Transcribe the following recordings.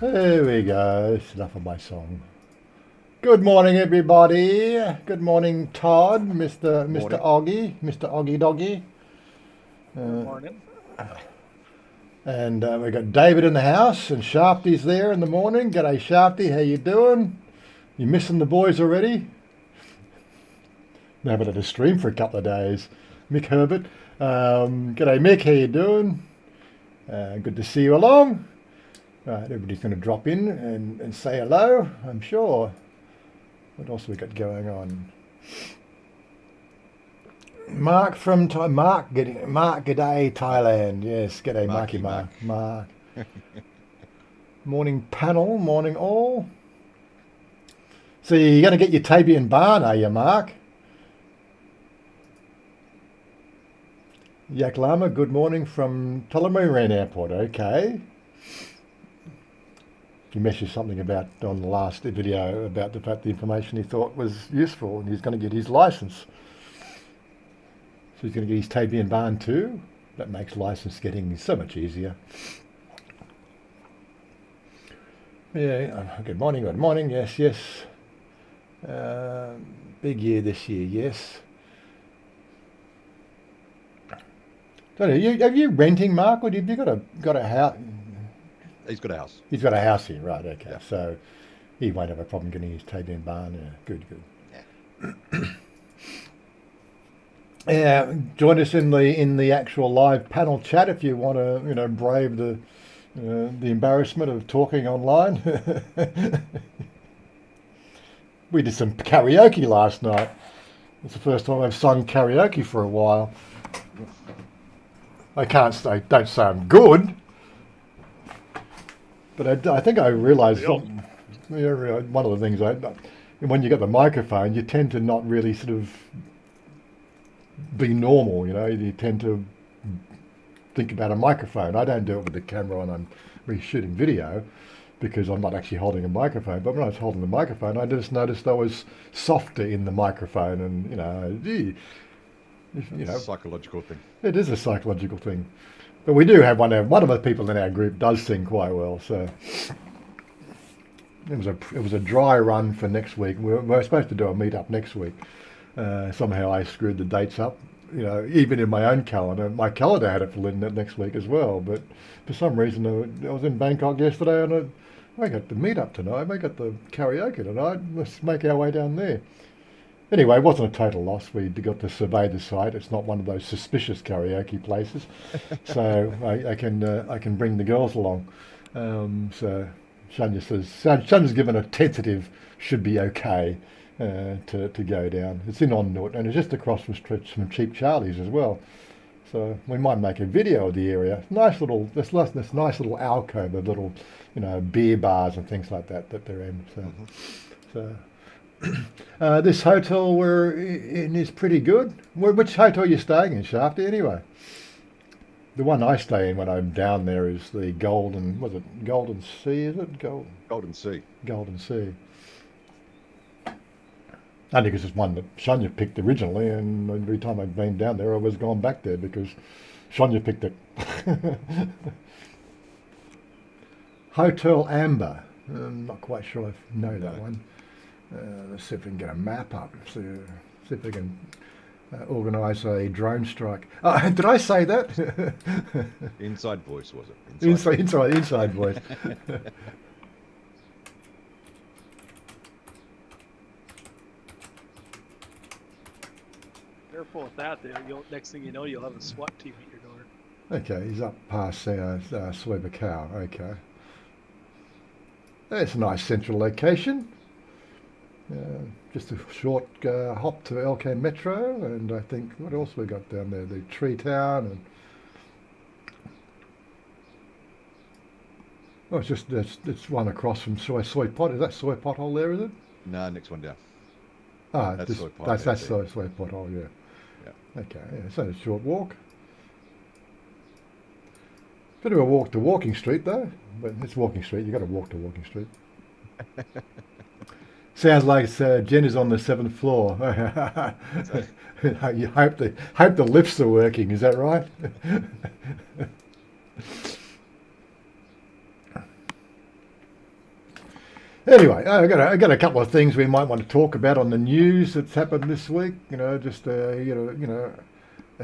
There we go. It's enough of my song. Good morning, everybody. Good morning, Todd, Mr. Morning. Oggy, Mr. Oggy Doggy. Good morning. And we've got David in the house, and Shafty's there in the morning. G'day, Shafty. How you doing? You missing the boys already? They haven't had a stream for a couple of days. Mick Herbert. G'day, Mick. How you doing? Good to see you along. Right, everybody's going to drop in and say hello, I'm sure. What else have we got going on? Mark from Mark, g'day Thailand. Yes, g'day Marky Marky Mark. Morning panel, morning all. So you're going to get your Tabian barn, are you, Mark? Yak Lama, good morning from Tullamarine Airport. Okay. He mentioned something about on the last video about the fact the information he thought was useful, and he's going to get his license. So he's going to get his Tabian barn too. That makes license getting so much easier. Yeah, good morning, yes. Big year this year, yes. Don't know, are you renting, Mark, or have you got a house? He's got a house. He's got a house here, right? Okay, Yeah. so he won't have a problem getting his Tabian barn. Yeah, good. Yeah. Yeah, join us in the actual live panel chat if you want to, brave the embarrassment of talking online. We did some karaoke last night. It's the first time I've sung karaoke for a while. Don't sound good, but I think I realised something. One of the things when you get the microphone, you tend to not really sort of be normal. You tend to think about a microphone. I don't do it with the camera when I'm shooting video because I'm not actually holding a microphone. But when I was holding the microphone, I just noticed I was softer in the microphone, and It's a psychological thing. it is a psychological thing. But we do have one of the people in our group does sing quite well, so it was a dry run for next week. We're supposed to do a meet-up next week. Somehow I screwed the dates up. Even in my own calendar, my calendar had it for next week as well. But for some reason, I was in Bangkok yesterday, and I got the meet-up tonight. I got the karaoke tonight. Let's make our way down there. Anyway, it wasn't a total loss. We got to survey the site. It's not one of those suspicious karaoke places, so I can bring the girls along. So Shania says Shania's given a tentative should be okay to go down. It's in Onnut, and it's just across from Cheap Charlie's as well. So we might make a video of the area. Nice little this nice little alcove of little beer bars and things like that they're in. So. This hotel we're in is pretty good. Which hotel are you staying in, Shafty, anyway? The one I stay in when I'm down there is the Golden Sea, is it? Golden Sea. Golden Sea. Only because it's one that Sonia picked originally, and every time I've been down there, I've always gone back there because Sonia picked it. Hotel Amber. I'm not quite sure I know that one. Let's see if we can get a map up. See if we can organise a drone strike. Did I say that? Inside voice, was it? Inside voice. Careful with that. Next thing you know, you'll have a SWAT team at your door. Okay, he's up past PopeKael. Okay. That's a nice central location. Just a short hop to LK Metro, and I think what else we got down there? The Tree Town, and it's one across from Soy Pot. Is that Soy Pot Hole there? Is it? No, next one down. That's Soy Pot. that's Soy Pot Hole. Yeah. Okay. Yeah, it's only a short walk. Bit of a walk to Walking Street though, but it's Walking Street. You got to walk to Walking Street. Sounds like Jen is on the 7th floor. You hope the lifts are working. Is that right? Anyway, I got a couple of things we might want to talk about on the news that's happened this week. Just a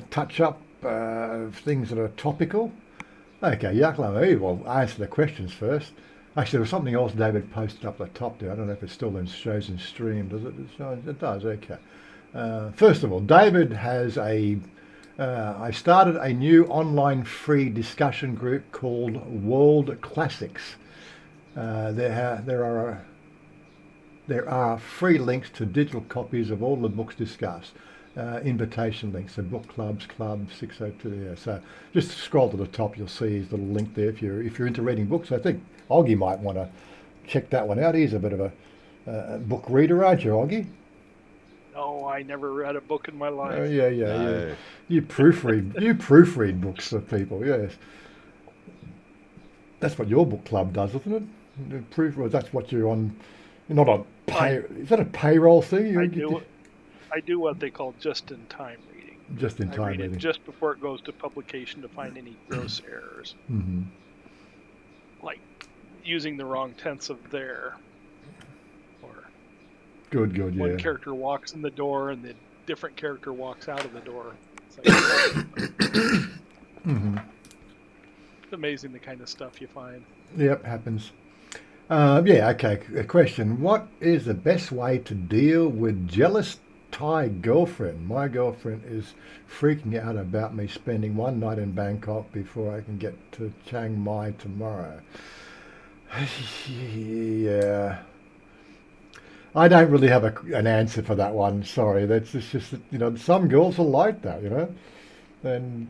touch up of things that are topical. Okay, Yaklo, well, answer the questions first. Actually, there was something else David posted up the top there. I don't know if it still shows in stream. Does it? It does. Okay. First of all, David has I started a new online free discussion group called World Classics. There are free links to digital copies of all the books discussed. Invitation links, so book club 602. Yeah. So just scroll to the top, you'll see his little link there. If you're into reading books, I think Oggy might want to check that one out. He's a bit of a book reader, aren't you, Oggy? No, I never read a book in my life. Oh yeah. No. You proofread books for people. Yes, that's what your book club does, isn't it? Proofread. That's what you're on. You're not on pay. Is that a payroll thing? I do what they call just-in-time reading. Just-in-time I read reading. it just before it goes to publication to find any gross errors, Mm-hmm. like using the wrong tense of there, or Good. Yeah. one character walks in the door and the different character walks out of the door. It's like, Mm-hmm. it's amazing the kind of stuff you find. Yep, happens. Okay. A question: what is the best way to deal with jealous Thai girlfriend? My girlfriend is freaking out about me spending one night in Bangkok before I can get to Chiang Mai tomorrow. Yeah. I don't really have an answer for that one. Sorry, it's just that, some girls are like that, and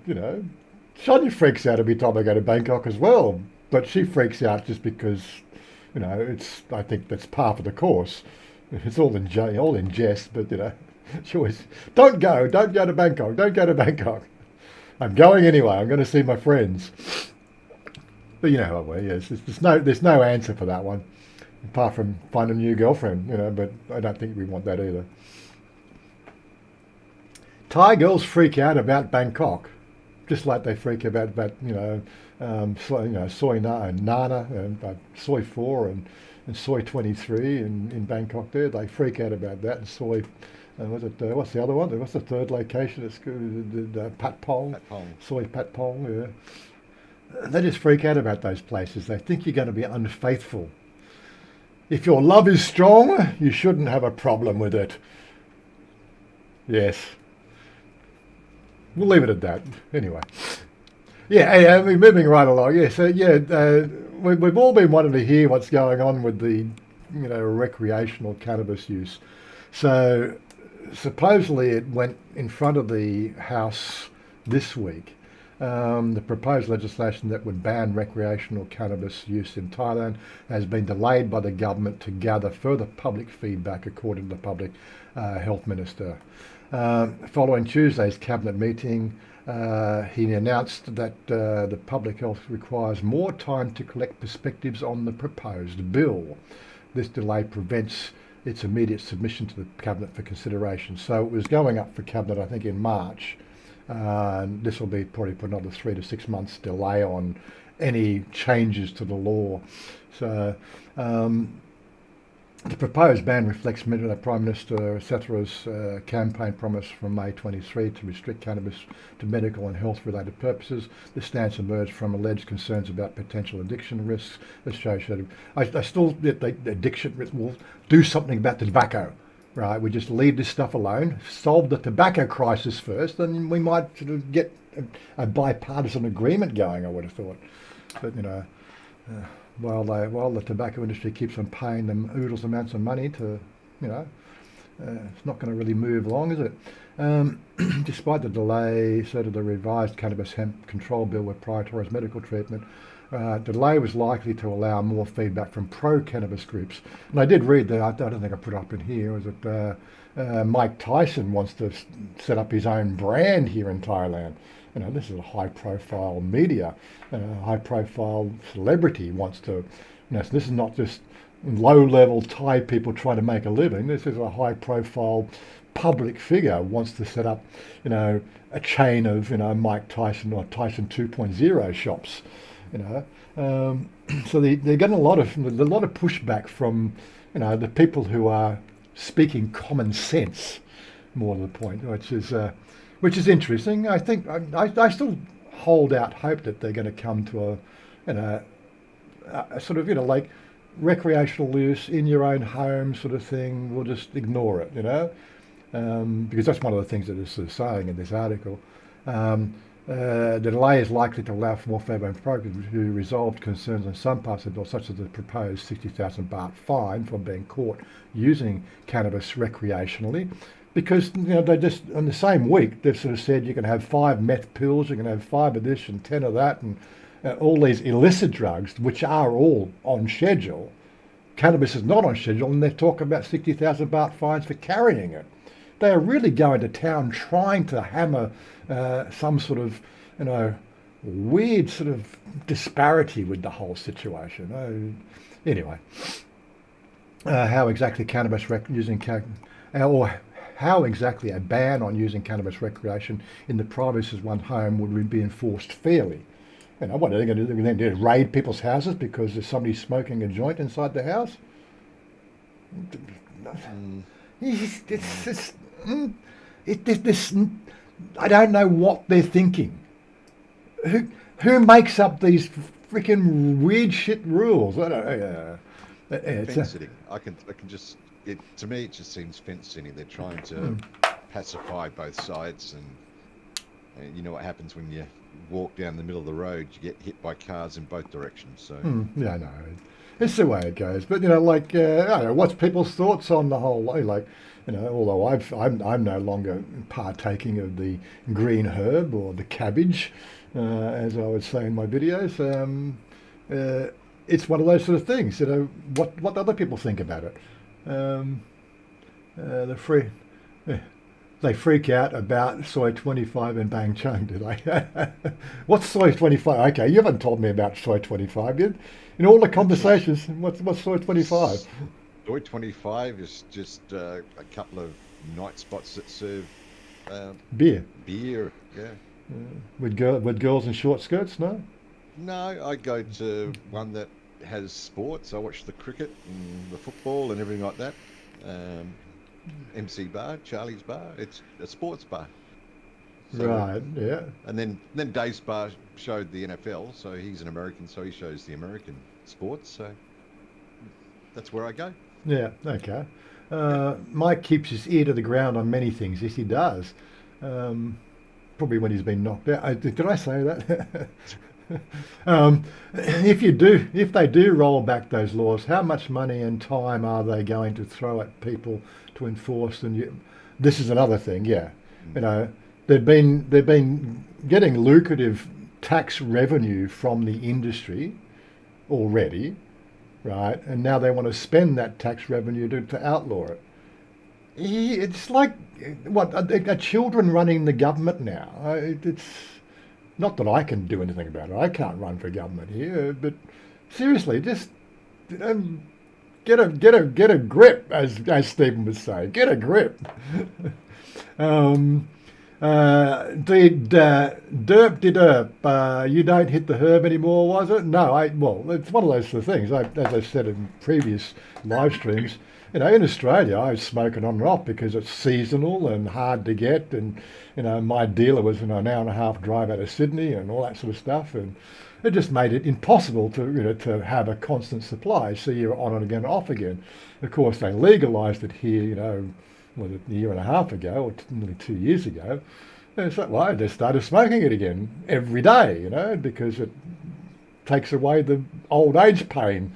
Sonia freaks out every time I go to Bangkok as well, but she freaks out just because I think that's part of the course. It's all in jest, but she always don't go to Bangkok. I'm going anyway. I'm going to see my friends. But you know how it works. Yes, there's no answer for that one. Apart from find a new girlfriend, but I don't think we want that either. Thai girls freak out about Bangkok, just like they freak about soy nana and soy 4 and soy 23 in Bangkok. There, they freak out about that. And soy, what's the other one? What's the third location? It's the Patpong. Soy Patpong. Yeah, they just freak out about those places. They think you're going to be unfaithful. If your love is strong, you shouldn't have a problem with it. Yes. We'll leave it at that. Anyway. Yeah, we're moving right along. Yeah, so we've all been wanting to hear what's going on with the, recreational cannabis use. So supposedly it went in front of the House this week. The proposed legislation that would ban recreational cannabis use in Thailand has been delayed by the government to gather further public feedback, according to the Public Health Minister. Following Tuesday's cabinet meeting, he announced that the Public Health requires more time to collect perspectives on the proposed bill. This delay prevents its immediate submission to the cabinet for consideration. So it was going up for cabinet, I think, in March. This will be probably put another 3 to 6 months delay on any changes to the law. So the proposed ban reflects Prime Minister Sethra's campaign promise from May 23 to restrict cannabis to medical and health-related purposes. This stance emerged from alleged concerns about potential addiction risks associated. I still think the addiction risk will do something about the tobacco. Right, we just leave this stuff alone, solve the tobacco crisis first, and we might sort of get a bipartisan agreement going, I would have thought. But, while the tobacco industry keeps on paying them oodles amounts of money to, it's not going to really move along, is it? Despite the delay, so did the revised cannabis hemp control bill with prioritise medical treatment. Delay was likely to allow more feedback from pro-cannabis groups. And I did read that, I don't think I put up in here, was that Mike Tyson wants to set up his own brand here in Thailand. This is a high-profile media, high-profile celebrity wants to, so this is not just low-level Thai people trying to make a living. This is a high-profile public figure wants to set up, a chain of, Mike Tyson or Tyson 2.0 shops. you know. So they're getting a lot of pushback from, you know, the people who are speaking common sense, more to the point, which is interesting. I think I still hold out hope that they're going to come to you know, a sort of, you know, like recreational use in your own home sort of thing. We'll just ignore it, you know, because that's one of the things that it's saying in this article. The delay is likely to allow for more favourable programs to resolve concerns on some parts of the bill, such as the proposed 60,000 baht fine for being caught using cannabis recreationally. Because, you know, they just, in the same week, they've sort of said you can have 5 meth pills, you can have 5 of this and 10 of that, and all these illicit drugs, which are all on schedule. Cannabis is not on schedule, and they're talking about 60,000 baht fines for carrying it. They are really going to town trying to hammer some sort of, you know, weird sort of disparity with the whole situation. Anyway, how exactly how exactly a ban on using cannabis recreation in the privacy of one's home would be enforced fairly? You know, what are they going to do? They're going to raid people's houses because there's somebody smoking a joint inside the house? I don't know what they're thinking. Who makes up these freaking weird shit rules? I don't know. Fence sitting. I can just. To me, it just seems fence sitting. They're trying to pacify both sides, and you know what happens when you walk down the middle of the road, you get hit by cars in both directions. So yeah, I know. It's the way it goes. But, you know, like, I don't know, what's people's thoughts on the whole, like, you know, although I'm no longer partaking of the green herb or the cabbage, as I would say in my videos, it's one of those sort of things, you know, what other people think about it. They freak out about soy 25 and Bang Chung, do they? What's soy 25? Okay, you haven't told me about soy 25 yet. In all the conversations, what's soy 25? Soy 25 is just a couple of night spots that serve Beer. Beer, yeah. With girls in short skirts, no? No, I go to one that has sports. I watch the cricket and the football and everything like that. MC Bar, Charlie's Bar. It's a sports bar. So, right, yeah. And then Dave's Bar showed the NFL, so he's an American, so he shows the American sports. So that's where I go. Yeah, okay. Mike keeps his ear to the ground on many things. Yes, he does. Probably when he's been knocked out. Did I say that? If they do roll back those laws, how much money and time are they going to throw at people to enforce them? This is another thing, yeah. You know, they've been getting lucrative tax revenue from the industry already, right? And now they want to spend that tax revenue to outlaw it. It's like what are children running the government now? It's not that I can do anything about it. I can't run for government here, but seriously, just get a grip, as Stephen would say. Get a grip. You don't hit the herb anymore, was it? No, well, it's one of those sort of things. As I said in previous live streams, you know, in Australia, I was smoking on and off because it's seasonal and hard to get, and you know, my dealer was an hour and a half drive out of Sydney and all that sort of stuff, and it just made it impossible to have a constant supply. So you're on and again, off again. Of course, they legalised it here, you know, was it a year and a half ago or nearly 2 years ago. And it's like, well, I just started smoking it again every day, you know, because it takes away the old age pain.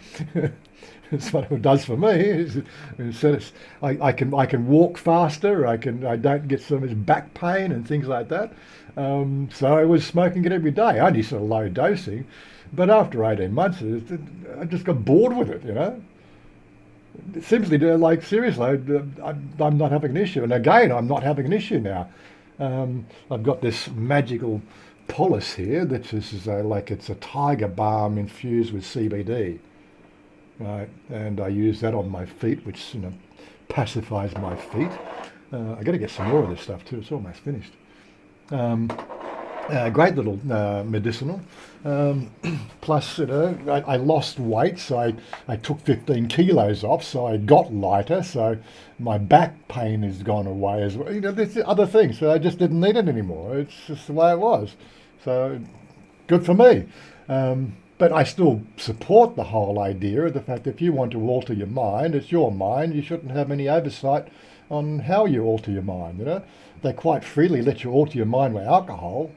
It's what it does for me. I can walk faster. I don't get so much back pain and things like that. So I was smoking it every day, only sort of low dosing. But after 18 months, I just got bored with it, you know. Simply, like, seriously, I'm not having an issue. And again, I'm not having an issue now. I've got this magical polis here that is like it's a tiger balm infused with CBD. Right, and I use that on my feet, which, you know, pacifies my feet. I got to get some more of this stuff too. It's almost finished. great little medicinal. Um, Plus, I lost weight, so I took 15 kilos off, so I got lighter, so my back pain has gone away as well. There's other things, so I just didn't need it anymore. It's just the way it was. So good for me. But I still support the whole idea of the fact that if you want to alter your mind, it's your mind. You shouldn't have any oversight on how you alter your mind. They quite freely let you alter your mind with alcohol,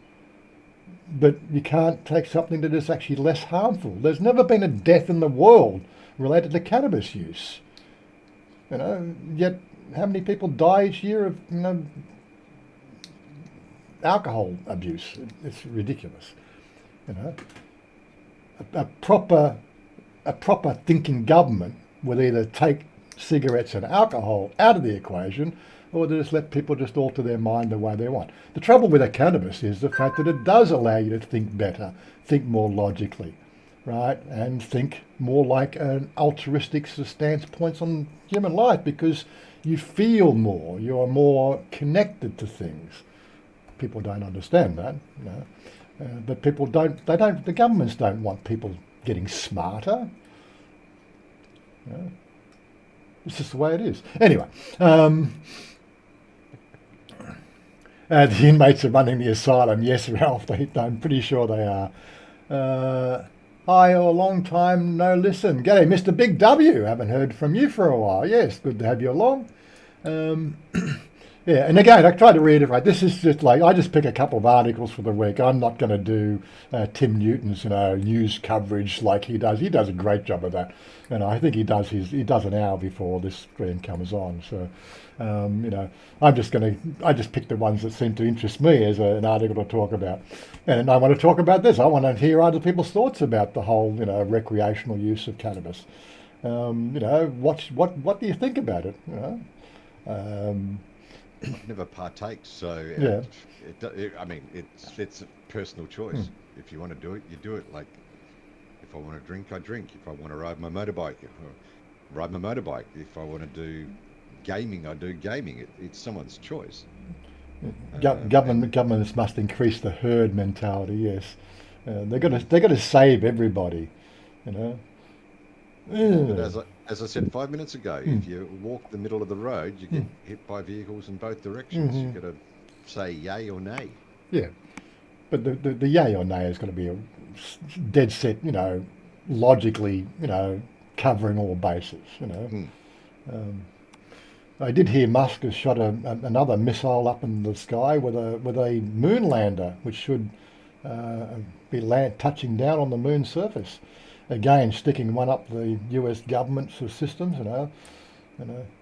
but you can't take something that is actually less harmful. There's never been a death in the world related to cannabis use. Yet how many people die each year of alcohol abuse? It's ridiculous. You know, a proper thinking government would either take cigarettes and alcohol out of the equation, or they just let people just alter their mind the way they want. The trouble with a cannabis is the fact that it does allow you to think better, think more logically, right, and think more like an altruistic stance points on human life, because you feel more, you are more connected to things. People don't understand that, but people don't. The governments don't want people getting smarter. It's just the way it is. Anyway, the inmates are running the asylum. Yes, Ralph, I'm pretty sure they are. Hi, a long time no listen. G'day, Mr. Big W. Haven't heard from you for a while. Yes, good to have you along. Yeah, and again, I try to reiterate, this is just like, I just pick a couple of articles for the week. I'm not going to do Tim Newton's, news coverage like he does. He does a great job of that. I think he does an hour before this stream comes on. So, I just pick the ones that seem to interest me as an article to talk about. And I want to talk about this. I want to hear other people's thoughts about the whole, recreational use of cannabis. What do you think about it? I've never partaked, so Yeah. it's a personal choice. If you want to do it, you do it. Like, if I want to drink, I drink. If I want to ride my motorbike, I ride my motorbike. If I want to do gaming, I do gaming. It's someone's choice. Governments must increase the herd mentality. Yes, they're gonna save everybody. But as I said 5 minutes ago, if you walk the middle of the road, you get hit by vehicles in both directions. You've got to say yay or nay. Yeah, but the yay or nay is going to be a dead set, logically, covering all bases. I did hear Musk has shot another missile up in the sky with a moon lander, which should be touching down on the moon's surface. Again, sticking one up the US government's systems.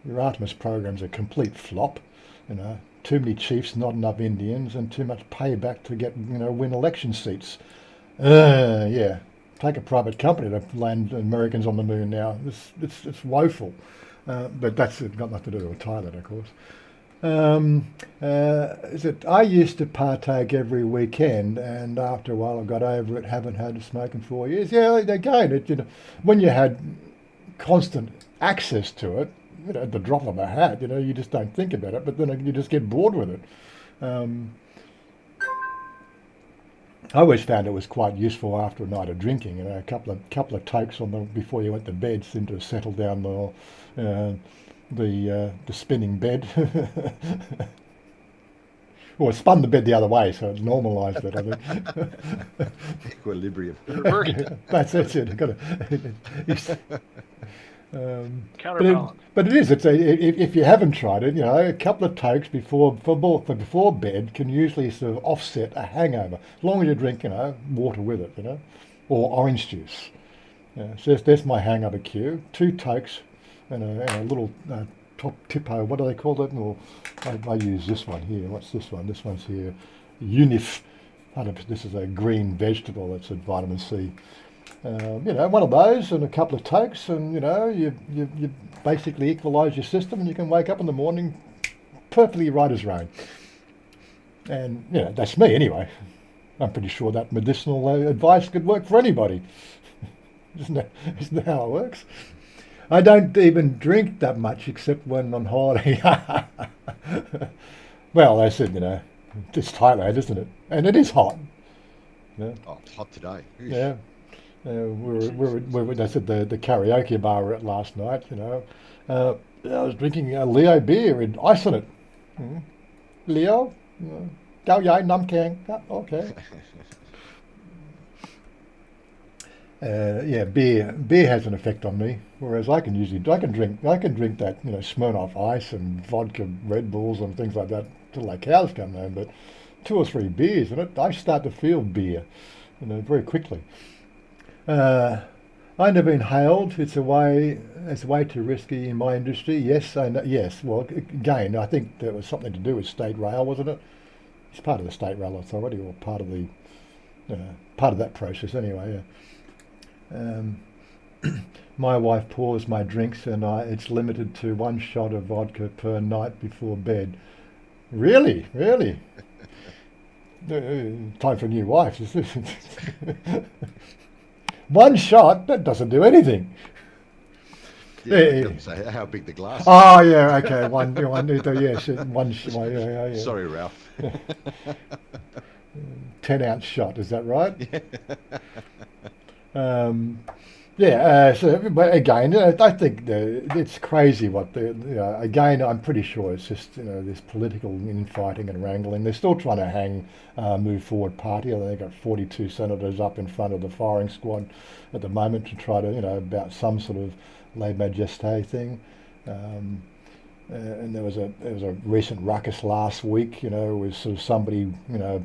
Your Artemis program's a complete flop. Too many chiefs, not enough Indians, and too much payback to get win election seats. Yeah, take a private company to land Americans on the moon now. It's woeful. But that's got nothing to do with Thailand, of course. I used to partake every weekend, and after a while I got over it. Haven't had a smoke in 4 years. Yeah, again, when you had constant access to it, at the drop of a hat, you just don't think about it. But then you just get bored with it. I always found it was quite useful after a night of drinking. A couple of takes before you went to bed seemed to settle down the spinning bed. Well, it spun the bed the other way, so it normalised it, I think. Equilibrium. That's it. Counterbalance. But it is. If you haven't tried it, a couple of tokes before bed can usually sort of offset a hangover, as long as you drink, water with it, or orange juice. So there's my hangover cue: 2 tokes and a little top tipo. What do they call it? Or I use this one here. What's this one? This one's here. Unif. This is a green vegetable. That's a vitamin C. One of those and a couple of tokes, and you basically equalise your system, and you can wake up in the morning perfectly right as rain. And that's me anyway. I'm pretty sure that medicinal advice could work for anybody. Isn't that how it works? I don't even drink that much except when on holiday. Well, I said, It's Thailand, isn't it? And it is hot. Yeah. Oh, it's hot today. Eesh. Yeah. That's at the karaoke bar we're at last night, you know. I was drinking a Leo beer with ice in it. Mm. Leo? Gao Yai Nam Kang. Yeah, okay. Yeah, beer has an effect on me. Whereas I can drink that, you know, Smirnoff Ice and vodka Red Bulls and things like that till the cows come home. But 2 or 3 beers and I start to feel beer, you know, very quickly. I've never been hailed. It's way too risky in my industry. Yes, I know, yes. Well, again, I think there was something to do with state rail, wasn't it? It's part of the state rail authority, or part of that process anyway. Yeah. My wife pours my drinks, and it's limited to 1 shot of vodka per night before bed. Really, really. Time for a new wife. 1 shot, that doesn't do anything. Yeah, it doesn't say how big the glass is. Oh yeah, okay. Yes, yeah. Sorry, Ralph. 10-ounce shot, is that right? Yeah. But again, I think it's crazy again, I'm pretty sure it's just, you know, this political infighting and wrangling. They're still trying to hang Move Forward Party. They've got 42 senators up in front of the firing squad at the moment to try to, you know, about some sort of lèse majesté thing. And there was a recent ruckus last week, you know, with sort of somebody, you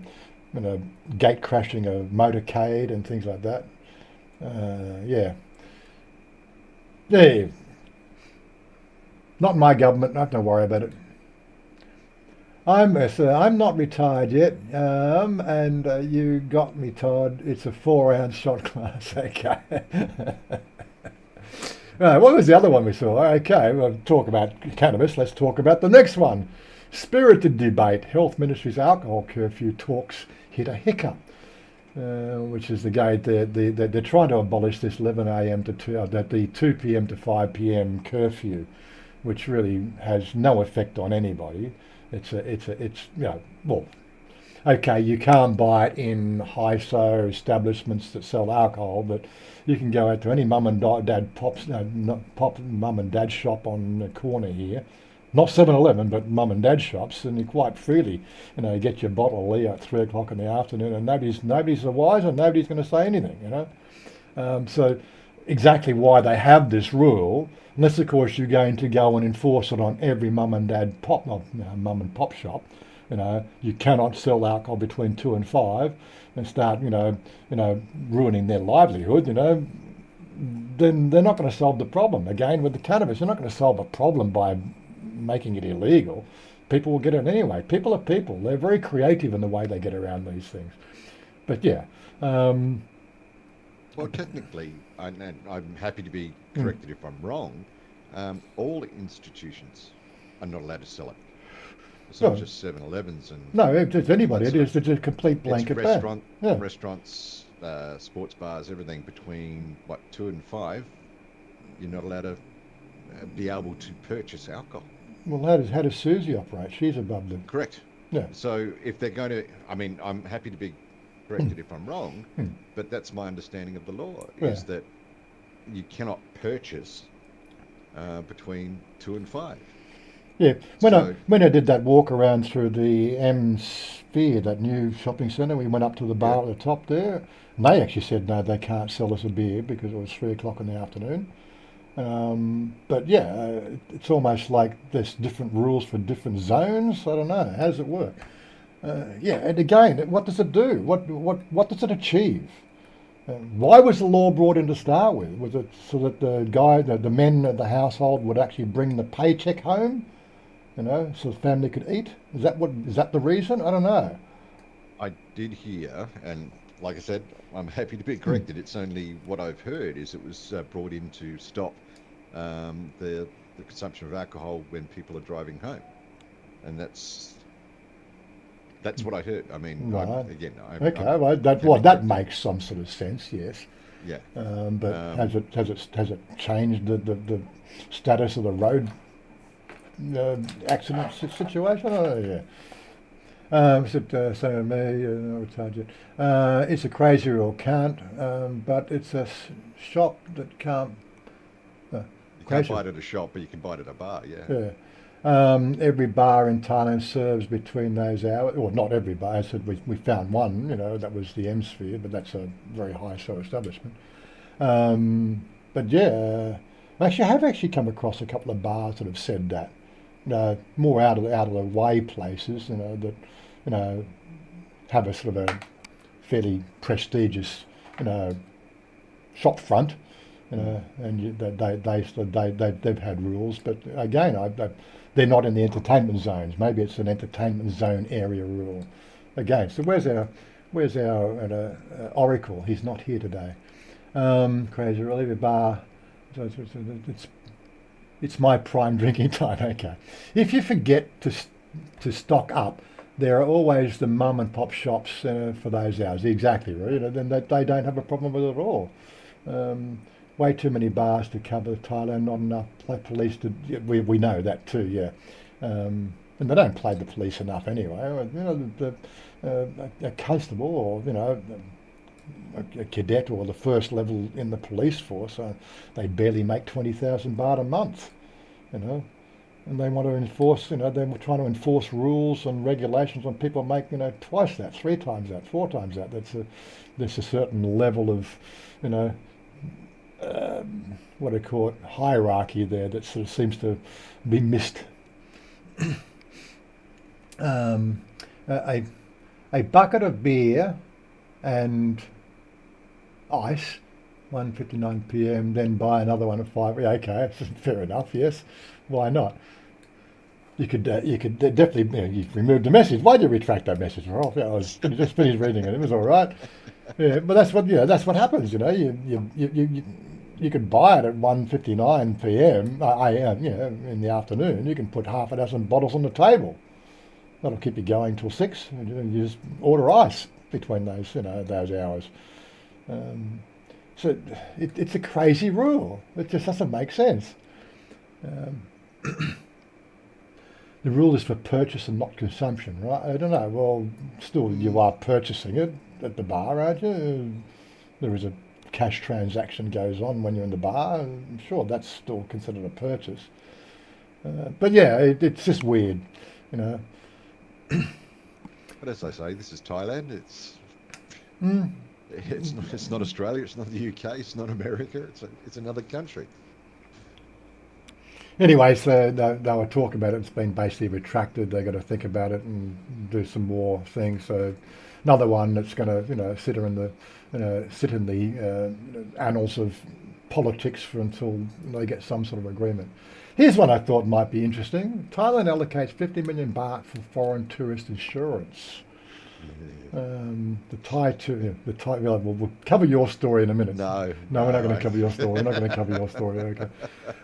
know, gate crashing a motorcade and things like that. Yeah. Not my government. Not to worry about it. I'm not retired yet, and you got me, Todd. It's a 4-ounce shot glass. Okay. Right, what was the other one we saw? Okay, we'll talk about cannabis. Let's talk about the next one. Spirited debate. Health Ministry's alcohol curfew talks hit a hiccup. Which is they're trying to abolish this 11 a.m. to 2 p.m. to 5 p.m. curfew, which really has no effect on anybody. It's you know, well, okay, you can't buy it in high-so establishments that sell alcohol, but you can go out to any mum and dad mum and dad shop on the corner here. Not 7-Eleven, but mum and dad shops, and you quite freely, you know, get your bottle of Lee at 3 o'clock in the afternoon, and nobody's the wiser, nobody's going to say anything, you know. So exactly why they have this rule, unless of course you're going to go and enforce it on every mum and pop shop, you know, you cannot sell alcohol between 2 and 5, and start, you know, ruining their livelihood, you know. Then they're not going to solve the problem. Again, with the cannabis, you're not going to solve a problem by making it illegal. People will get it anyway. People are people. They're very creative in the way they get around these things. But yeah. Well, technically, and I'm happy to be corrected if I'm wrong, all institutions are not allowed to sell it. It's not just 7-Elevens and... No, it's anybody. It's a complete blanket ban. Restaurants, sports bars, everything between, 2 and 5, you're not allowed to be able to purchase alcohol. Well, how does Susie operate? She's above them. Correct. Yeah. So if they're going to, I mean, I'm happy to be corrected if I'm wrong, but that's my understanding of the law, is that you cannot purchase between 2 and 5. Yeah. When I did that walk around through the M Sphere, that new shopping centre, we went up to the bar at the top there, and they actually said no, they can't sell us a beer because it was 3 o'clock in the afternoon. But yeah, it's almost like there's different rules for different zones. I don't know. How does it work? Yeah, and again, what does it do? What does it achieve? Why was the law brought in to start with? Was it so that the men of the household would actually bring the paycheck home, you know, so the family could eat? Is that the reason? I don't know. I did hear, and like I said, I'm happy to be corrected. It's only what I've heard is it was brought in to stop the consumption of alcohol when people are driving home, and that's what I heard. I mean, right. I'm that makes some sort of sense. Yes. Yeah. But has it changed the status of the road accident situation? Oh, yeah. Is it same with me? No target. It's a crazy rule, can't, but it's a shop that can't. You can't Crazy. buy it at a shop, but you can buy it at a bar. Yeah. Yeah. Every bar in Thailand serves between those hours. Well, not every bar. I said we found one. That was the M Sphere, but that's a very high show establishment. But yeah, actually, I have actually come across a couple of bars that have said that. More out of the way places. That you know have a sort of a fairly prestigious, shop front. And they've had rules, but again, they're not in the entertainment zones. Maybe it's an entertainment zone area rule. Again, so where's our Oracle? He's not here today. Crazy, really, the bar. It's my prime drinking time. Okay, if you forget to stock up, there are always the mum and pop shops for those hours. Exactly, right? Then they don't have a problem with it at all. Way too many bars to cover Thailand, not enough police to. Yeah, we know that too, yeah. And they don't play the police enough anyway. A constable or a cadet or the first level in the police force, they barely make 20,000 baht a month, And they want to enforce, they're trying to enforce rules and regulations on people make, twice that, three times that, four times that. There's a certain level of, what do you call it, hierarchy there that sort of seems to be missed. A bucket of beer and ice, 1:59 p.m. Then buy another one at 5. Yeah, okay, fair enough. Yes, why not? You could definitely you removed the message. Why did you retract that message? Well, you just finished reading it. It was all right. Yeah, but that's what happens. You could buy it at 1:59 p.m. In the afternoon. You can put half a dozen bottles on the table. That'll keep you going till 6. And you just order ice between those hours. So it's a crazy rule. It just doesn't make sense. The rule is for purchase and not consumption, right? I don't know. Well, still you are purchasing it at the bar, aren't you? There is a cash transaction goes on when you're in the bar. I'm sure that's still considered a purchase. But yeah, it's just weird, But as I say, this is Thailand. It's Mm. it's not Australia. It's not the UK. It's not America. It's another country. Anyway, so they were talking about it. It's been basically retracted. They've got to think about it and do some more things. So another one that's going to sit in the annals of politics until they get some sort of agreement. Here's one I thought might be interesting. Thailand allocates 50 million baht for foreign tourist insurance. We'll cover your story in a minute. No, we're not going to cover your story. We're not going to cover your story. Okay.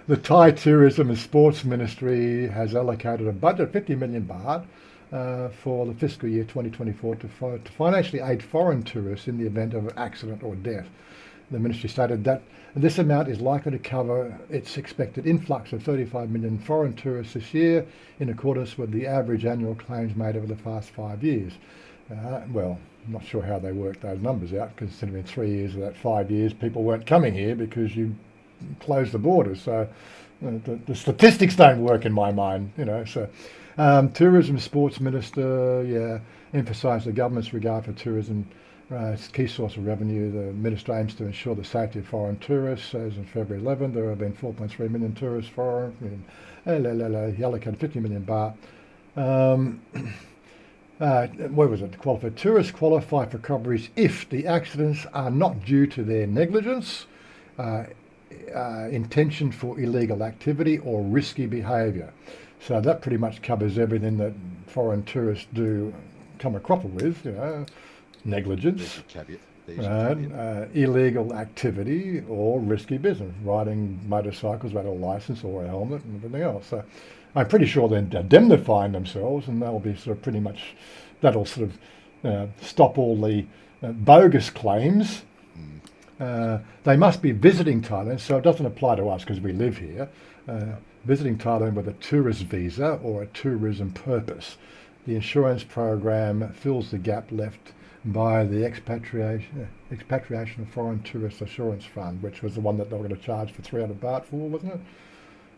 The Thai Tourism and Sports Ministry has allocated a budget of 50 million baht for the fiscal year 2024 to financially aid foreign tourists in the event of an accident or death. The ministry stated that this amount is likely to cover its expected influx of 35 million foreign tourists this year, in accordance with the average annual claims made over the past 5 years. Well, I'm not sure how they worked those numbers out, considering 3 years of that 5 years, people weren't coming here because you closed the borders. So the statistics don't work in my mind, So Tourism Sports Minister, emphasised the government's regard for tourism. It's a key source of revenue. The minister aims to ensure the safety of foreign tourists. As of February 11, there have been 4.3 million tourists foreign. He allocated 50 million baht. What was it? Tourists qualify for coverage if the accidents are not due to their negligence, intention for illegal activity, or risky behaviour. So that pretty much covers everything that foreign tourists do come a cropper with, negligence. There's a caveat. Illegal activity or risky business, riding motorcycles without a license or a helmet and everything else. So I'm pretty sure they're indemnifying themselves, and that'll be stop all the bogus claims. They must be visiting Thailand, so it doesn't apply to us because we live here. Visiting Thailand with a tourist visa or a tourism purpose. the insurance program fills the gap left by the expatriation of foreign tourist assurance fund, which was the one that they were going to charge for 300 baht for, wasn't it?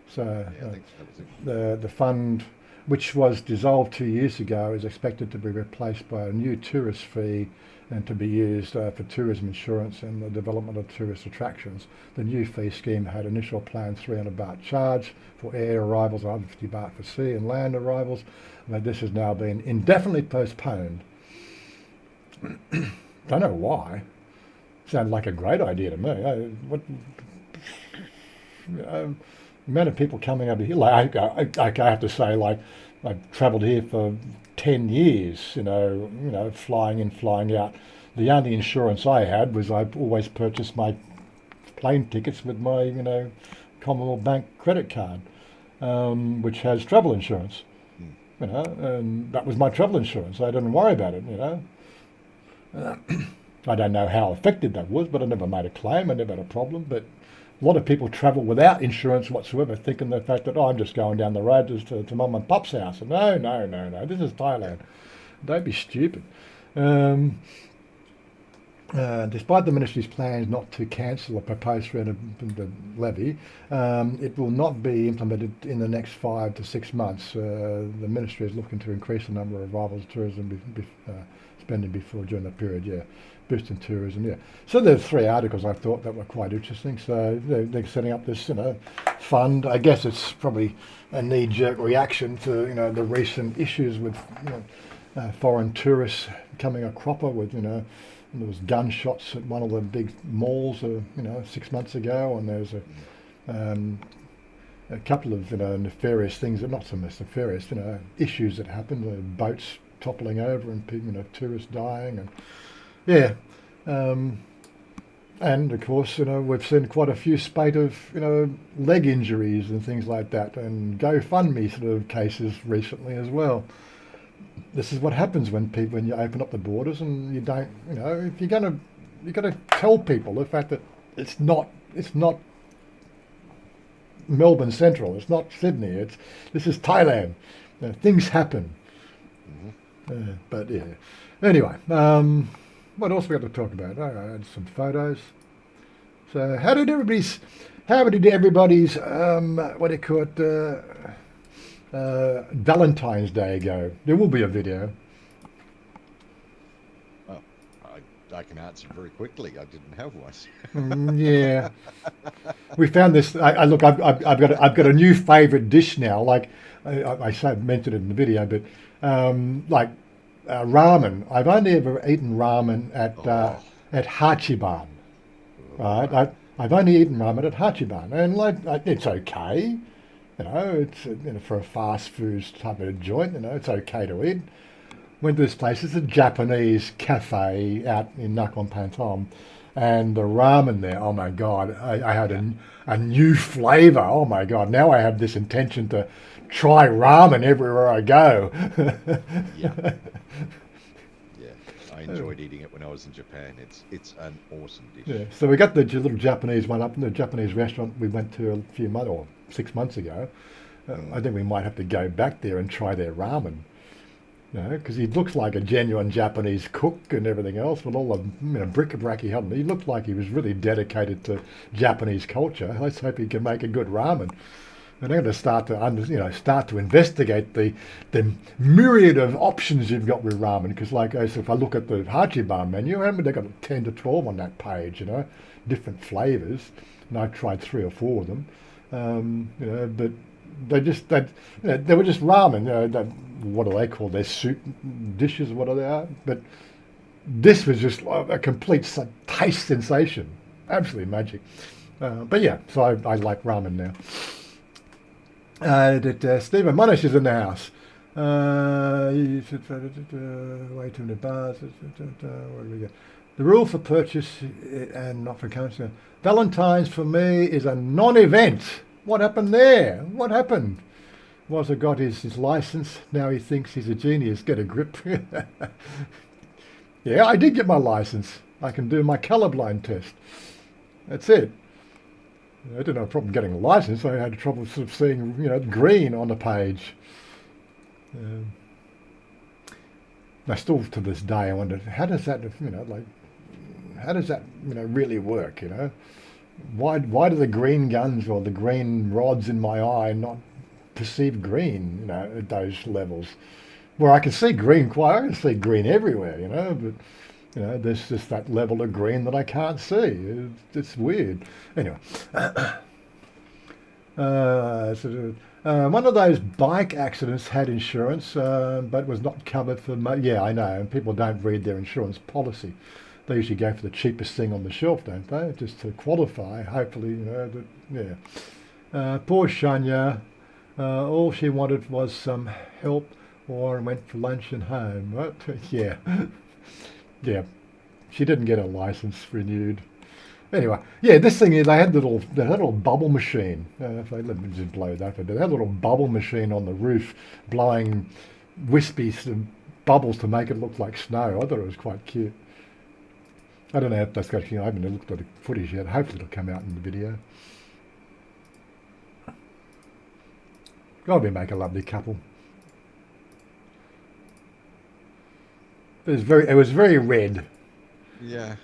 So Yeah, I think that was it. the fund, which was dissolved 2 years ago, is expected to be replaced by a new tourist fee and to be used for tourism insurance and the development of tourist attractions. The new fee scheme had initial planned 300 baht charge for air arrivals, 150 baht for sea and land arrivals, but this has now been indefinitely postponed. Don't know why. Sounded like a great idea to me. The amount of people coming over here, like I have to say, like I've travelled here for 10 years, flying in, flying out. The only insurance I had was I always purchased my plane tickets with my, Commonwealth Bank credit card, which has travel insurance, and that was my travel insurance. I didn't worry about it, I don't know how effective that was, but I never made a claim. I never had a problem, but a lot of people travel without insurance whatsoever, thinking the fact that, I'm just going down the road to mum and pup's house. And no, this is Thailand. Don't be stupid. Despite the ministry's plans not to cancel a proposed levy, it will not be implemented in the next 5 to 6 months. The ministry is looking to increase the number of arrivals tourism spending during the period, boosting tourism, So there's 3 articles I thought that were quite interesting. So they're setting up this, fund. I guess it's probably a knee-jerk reaction to, the recent issues with, foreign tourists becoming a cropper with, there was gunshots at one of the big malls, 6 months ago, and there's a couple of, nefarious things, not so much nefarious, issues that happened, boats toppling over and people, tourists dying, and and of course, we've seen quite a few spate of, leg injuries and things like that, and GoFundMe sort of cases recently as well. This is what happens when you open up the borders and you don't, if you've got to tell people the fact that it's not Melbourne Central, it's not Sydney, this is Thailand. Things happen. But yeah. Anyway, what else we got to talk about? I had some photos. So how did everybody's what do you call it? Valentine's Day go? There will be a video. Oh, I can answer very quickly. I didn't have one. Yeah, we found this. I've got a new favourite dish now. Like I mentioned it in the video, but ramen. I've only ever eaten ramen at Hachiban. Right, I've only eaten ramen at Hachiban, and it's okay. It's for a fast food type of joint. It's okay to eat. Went to this place. It's a Japanese cafe out in Nakhon Pathom, and the ramen there. Oh my God! I had a new flavour. Oh my God! Now I have this intention to try ramen everywhere I go. Yeah. I enjoyed eating it when I was in Japan. It's an awesome dish. Yeah. So we got the little Japanese one up in the Japanese restaurant we went to a few months or 6 months ago. I think we might have to go back there and try their ramen. Because he looks like a genuine Japanese cook and everything else, with all the bric-a-brac he had. He looked like he was really dedicated to Japanese culture. Let's hope he can make a good ramen. And I'm going to start to investigate the myriad of options you've got with ramen. Because, so if I look at the Hachiban menu, they've got 10 to 12 on that page. Different flavours, and I've tried 3 or 4 of them. But they were just ramen. What do they call their soup dishes? What are they? But this was just a complete taste sensation, absolutely magic. But yeah, so I like ramen now. Stephen Monash is in the house. Way too many bars. Where do we go? The rule for purchase and not for currency. Valentine's for me is a non-event. What happened there? What happened? Wazza got his license. Now he thinks he's a genius. Get a grip. Yeah, I did get my license. I can do my colourblind test. That's it. I didn't have a problem getting a license. I had trouble sort of seeing, green on the page. I still to this day I wonder how does that really work? Why do the green guns or the green rods in my eye not perceive green? At those levels, where I can see green I can see green everywhere. But there's just that level of green that I can't see. It's weird. Anyway. One of those bike accidents had insurance, but was not covered for. Yeah, I know. And people don't read their insurance policy. They usually go for the cheapest thing on the shelf, don't they? Just to qualify. Hopefully, yeah. Poor Shania. All she wanted was some help, or went for lunch and home. Right? Yeah, yeah. She didn't get her license renewed. Anyway, yeah, this thing is they had a little bubble machine. If let me just blow that, but they had a little bubble machine on the roof, blowing wispy bubbles to make it look like snow. I thought it was quite cute. I don't know if that's got. I haven't looked at the footage yet. Hopefully, it'll come out in the video. God, we make a lovely couple. It was very red. Yeah.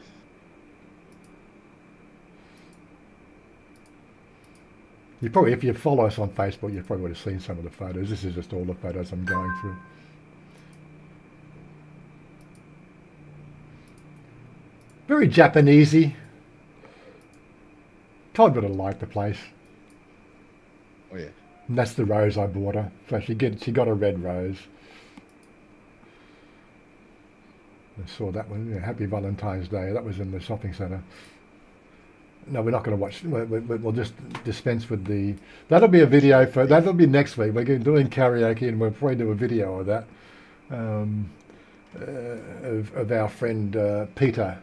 You probably, if you follow us on Facebook, you probably would have seen some of the photos. This is just all the photos I'm going through. Very Japanesey. Todd would have liked the place. Oh yeah. And that's the rose I bought her. So she got a red rose. I saw that one. Yeah, Happy Valentine's Day. That was in the shopping centre. No, we're not going to watch. We'll just dispense with the. That'll be a video for. That'll be next week. We're doing karaoke, and we'll probably do a video of that. Of our friend Peter,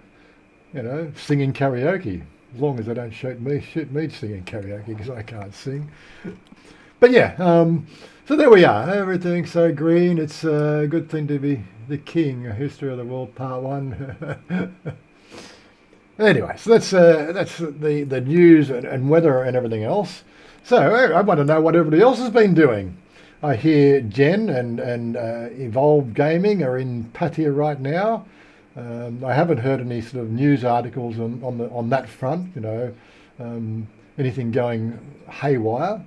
singing karaoke. As long as they don't shoot me singing karaoke because I can't sing. But yeah, so there we are. Everything's so green. It's a good thing to be the king. A History of the World Part 1. Anyway, so that's the news and weather and everything else. So I want to know what everybody else has been doing. I hear Jen and Evolved Gaming are in Pattaya right now. I haven't heard any sort of news articles on that front. Anything going haywire.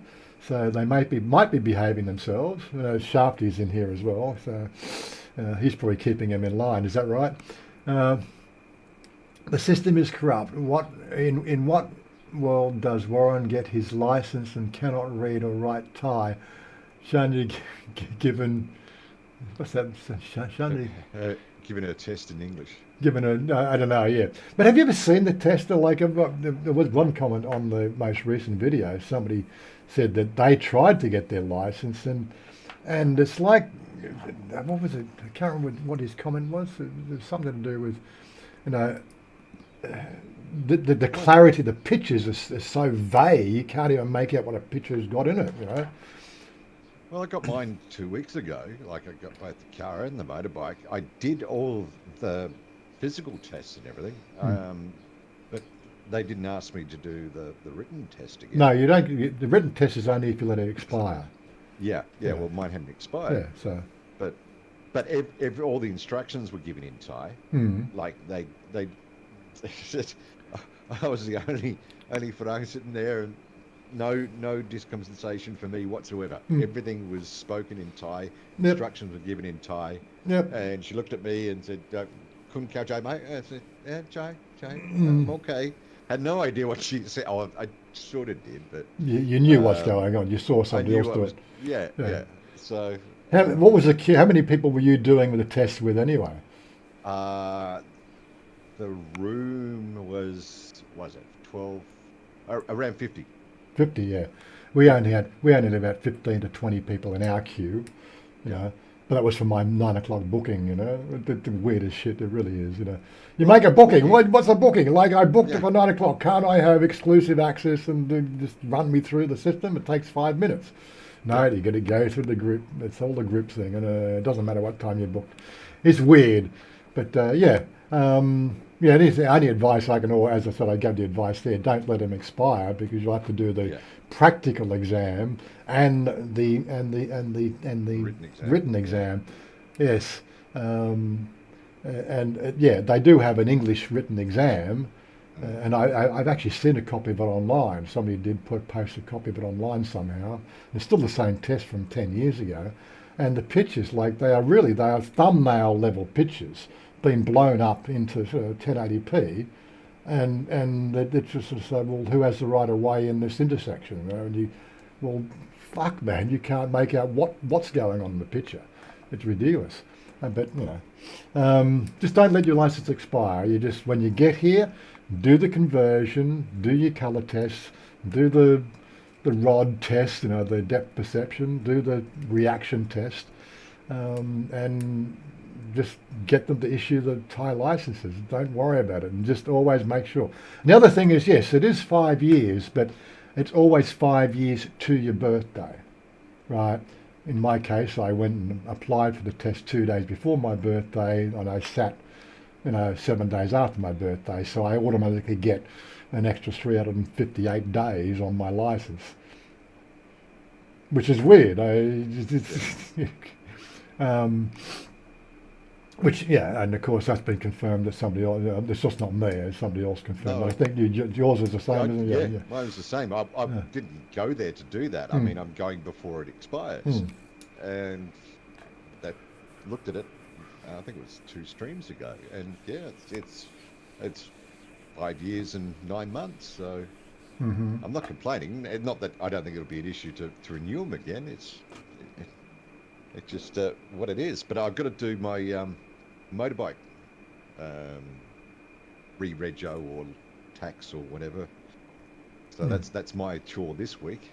So they might be behaving themselves. Shafty's in here as well, so he's probably keeping them in line. Is that right? The system is corrupt. In what world does Warren get his license and cannot read or write Thai? Shani given what's that? Shani Given a test in English. Given I don't know. Yeah, but have you ever seen the test? There was one comment on the most recent video. Somebody said that they tried to get their license and it's like what was it? I can't remember what his comment was. It was something to do with the clarity of the pictures is so vague you can't even make out what a picture's got in it. Well, I got mine 2 weeks ago. Like I got both the car and the motorbike. I did all the physical tests and everything, but they didn't ask me to do the written test again. No, you don't. The written test is only if you let it expire. Yeah. Well, mine hadn't expired. Yeah. So. But all the instructions were given in Thai. Like they said, I was the only Farang sitting there, and no discompensation for me whatsoever. Everything was spoken in Thai. Instructions were given in Thai. Yep. And she looked at me and said, "Kun kao chai, mate?" I said, "Yeah, chai. Okay." Had no idea what she said. Oh, I sort of did, but you knew what's going on. You saw somebody else do it. Yeah. So, what was the queue? How many people were you doing the test with anyway? The room was it 12? Around 50. 50, yeah. We only had about 15 to 20 people in our queue, but that was for my 9 o'clock booking. The weirdest shit it really is. You make a booking. What's a booking? Like I booked it for 9 o'clock. Can't I have exclusive access and just run me through the system? It takes 5 minutes. No, you got to go through the group. It's all the group thing, and it doesn't matter what time you booked. It's weird, but yeah. It is the only advice I can, or as I said, I gave the advice there. Don't let them expire because you'll have to do the practical exam and the written exam. Yes, Yeah, they do have an English written exam, and I've actually seen a copy of it online. Somebody did post a copy of it online somehow. It's still the same test from 10 years ago, and the pictures, like they are thumbnail level pictures, being blown up into sort of 1080p, and it's just sort of say, well, who has the right of way in this intersection? You know, and well, fuck, man, you can't make out what's going on in the picture. It's ridiculous. But just don't let your license expire. You just, when you get here, do the conversion, do your colour tests, do the rod test, you know, the depth perception, do the reaction test, and just get them to issue the Thai licenses. Don't worry about it, and just always make sure. And the other thing is, yes, it is 5 years, but it's always 5 years to your birthday, right? In my case, I went and applied for the test 2 days before my birthday, and I sat, 7 days after my birthday, so I automatically get an extra 358 days on my license, which is weird. Which, yeah, and of course that's been confirmed that somebody else, it's just not me, it's somebody else confirmed. No. I think yours is the same, isn't it? Yeah, mine was the same. I Yeah. didn't go there to do that. I mean, I'm going before it expires. And they looked at it, I think it was 2 streams ago. And yeah, it's 5 years and 9 months. So I'm not complaining. Not that I don't think it'll be an issue to renew them again. It's just what it is. But I've got to do my motorbike re-rego or tax or whatever. So that's my chore this week.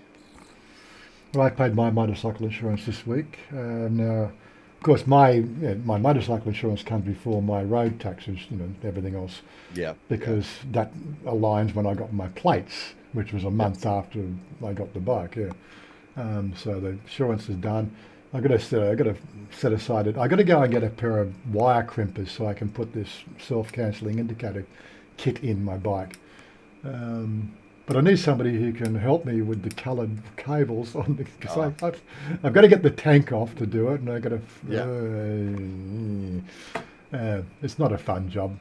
Well, I paid my motorcycle insurance this week. Now, of course, my motorcycle insurance comes before my road taxes, everything else. Yeah. Because that aligns when I got my plates, which was a month after I got the bike. Yeah. So the insurance is done. I got to set aside it. I got to go and get a pair of wire crimpers so I can put this self-cancelling indicator kit in my bike. But I need somebody who can help me with the coloured cables on because I've got to get the tank off to do it, and I got to. It's not a fun job.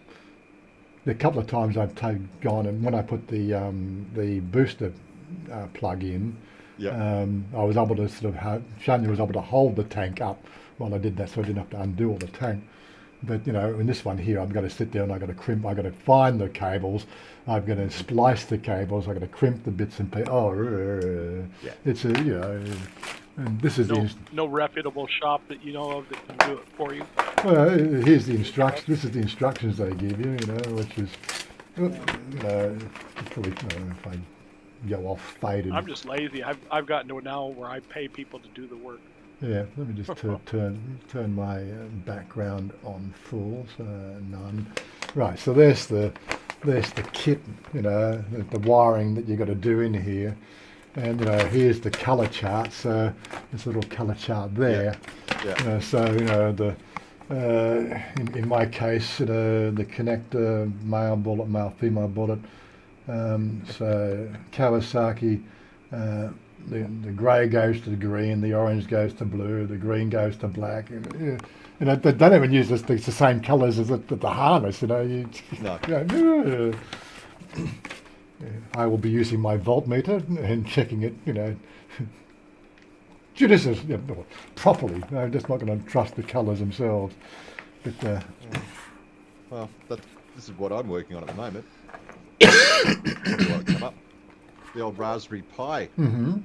The couple of times I've gone and when I put the booster plug in. Yeah. I was able to Shania was able to hold the tank up while I did that, so I didn't have to undo all the tank. But in this one here, I'm going to sit there and I've got to crimp. I've got to find the cables. I'm going to splice the cables. I've got to crimp the bits and pieces. It's and this is no reputable shop that you know of that can do it for you. Well, here's the instructions. This is the instructions they give you. Which is probably if I go off faded. I'm just lazy. I've gotten to it now where I pay people to do the work. Yeah, let me just turn my background on full, so none. Right, so there's the kit, the wiring that you've got to do in here, and here's the colour chart. So this little colour chart there. Yeah. So in my case, the connector, male bullet, male female bullet. So Kawasaki, the grey goes to the green, the orange goes to blue, the green goes to black. They don't even use the same colours as the harness. No. I will be using my voltmeter and checking it. Properly. I'm just not going to trust the colours themselves. But well, this is what I'm working on at the moment. Come up. The old Raspberry Pi. Mm-hmm.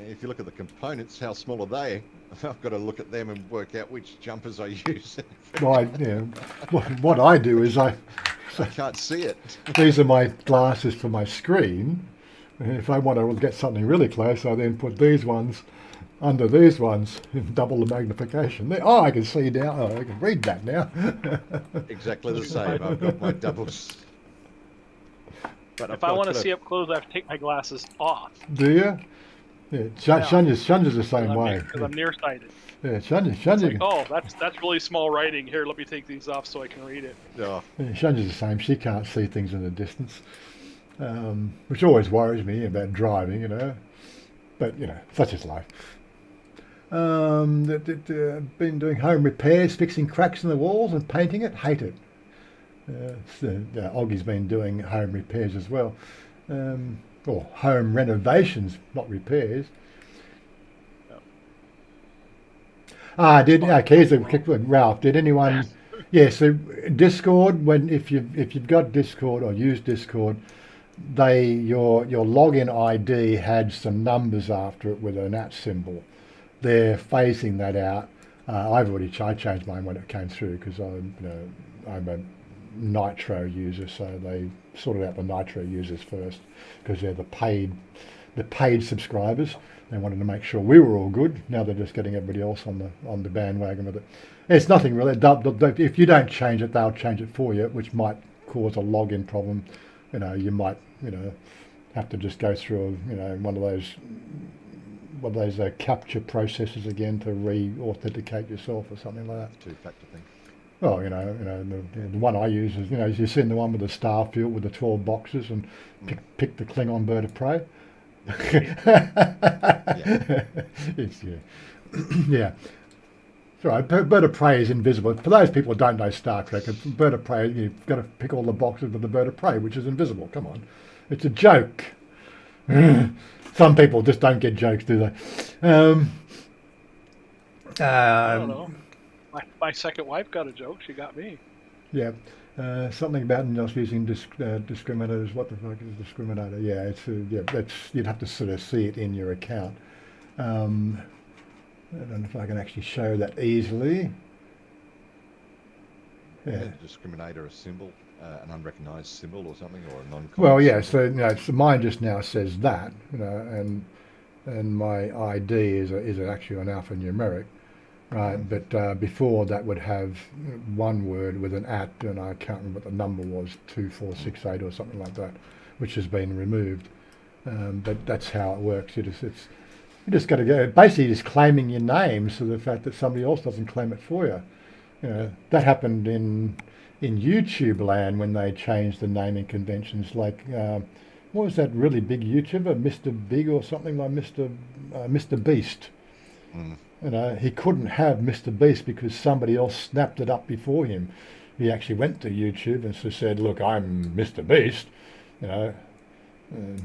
If you look at the components, how small are they? I've got to look at them and work out which jumpers I use. What I do is I can't see it. These are my glasses for my screen. If I want to get something really close, I then put these ones under these ones, double the magnification. I can see now. I can read that now. Exactly the same. I've got my doubles. But if I want to see up close, I have to take my glasses off. Do you? Yeah, Shunya's the same way. Because I'm nearsighted. Yeah, Shunya. Like, that's really small writing. Here, let me take these off so I can read it. Yeah. Shunya's the same. She can't see things in the distance, which always worries me about driving, But, such is life. Been doing home repairs, fixing cracks in the walls and painting it. Hate it. Oggie's been doing home repairs as well, or home renovations, not repairs. Here's a quick one. Ralph, did anyone? Yeah, so Discord. If you've got Discord or use Discord, your login ID had some numbers after it with an @ symbol. They're phasing that out. I changed mine when it came through because I'm a Nitro user, so they sorted out the Nitro users first because they're the paid subscribers. They wanted to make sure we were all good. Now they're just getting everybody else on the bandwagon with it. It's nothing really. If you don't change it, they'll change it for you, which might cause a login problem. You might have to just go through one of those capture processes again to re-authenticate yourself or something like that. Two-factor thing. Well, the one I use is, you've seen the one with the star field with the 12 boxes and pick the Klingon bird of prey. Yeah. Sorry, bird of prey is invisible. For those people who don't know Star Trek, a bird of prey, you've got to pick all the boxes with the bird of prey, which is invisible. Come on. It's a joke. Some people just don't get jokes, do they? I don't know. My second wife got a joke. She got me. Yeah. Something about not using discriminators. What the fuck is a discriminator? Yeah, that's you'd have to sort of see it in your account. I don't know if I can actually show that easily. Yeah. A discriminator, a symbol, an unrecognised symbol or something, or a non. Well, yeah. So mine just now says that, and my ID is actually an alphanumeric. Right, but before that would have one word with an @ and I can't remember what the number was, 2468 or something like that, which has been removed. But that's how it works. You just got to go. Basically, just claiming your name, so the fact that somebody else doesn't claim it for you. That happened in YouTube land when they changed the naming conventions. Like, what was that really big YouTuber, Mr. Big or something like Mr. Beast? He couldn't have Mr. Beast because somebody else snapped it up before him. He actually went to YouTube and said, "Look, I'm Mr. Beast.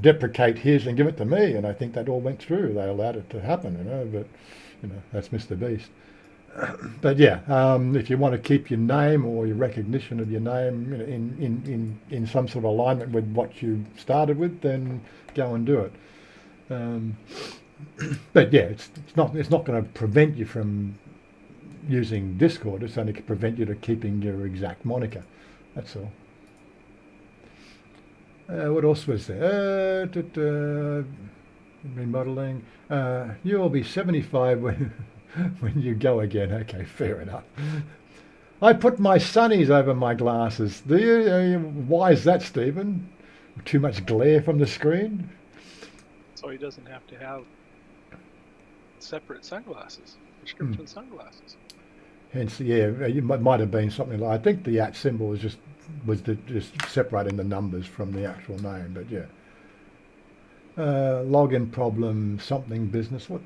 Deprecate his and give it to me." And I think that all went through. They allowed it to happen. But that's Mr. Beast. But yeah, if you want to keep your name or your recognition of your name in some sort of alignment with what you started with, then go and do it. But yeah, it's not going to prevent you from using Discord. It's only to prevent you to keeping your exact moniker. That's all. What else was there? Remodeling. You will be 75 when you go again. Okay, fair enough. I put my sunnies over my glasses. Do you? Why is that, Stephen? Too much glare from the screen? So he doesn't have to have separate sunglasses, prescription sunglasses. Hence, yeah, it might have been something like. I think the @ symbol was just separating the numbers from the actual name. But yeah, login problem, something business. What?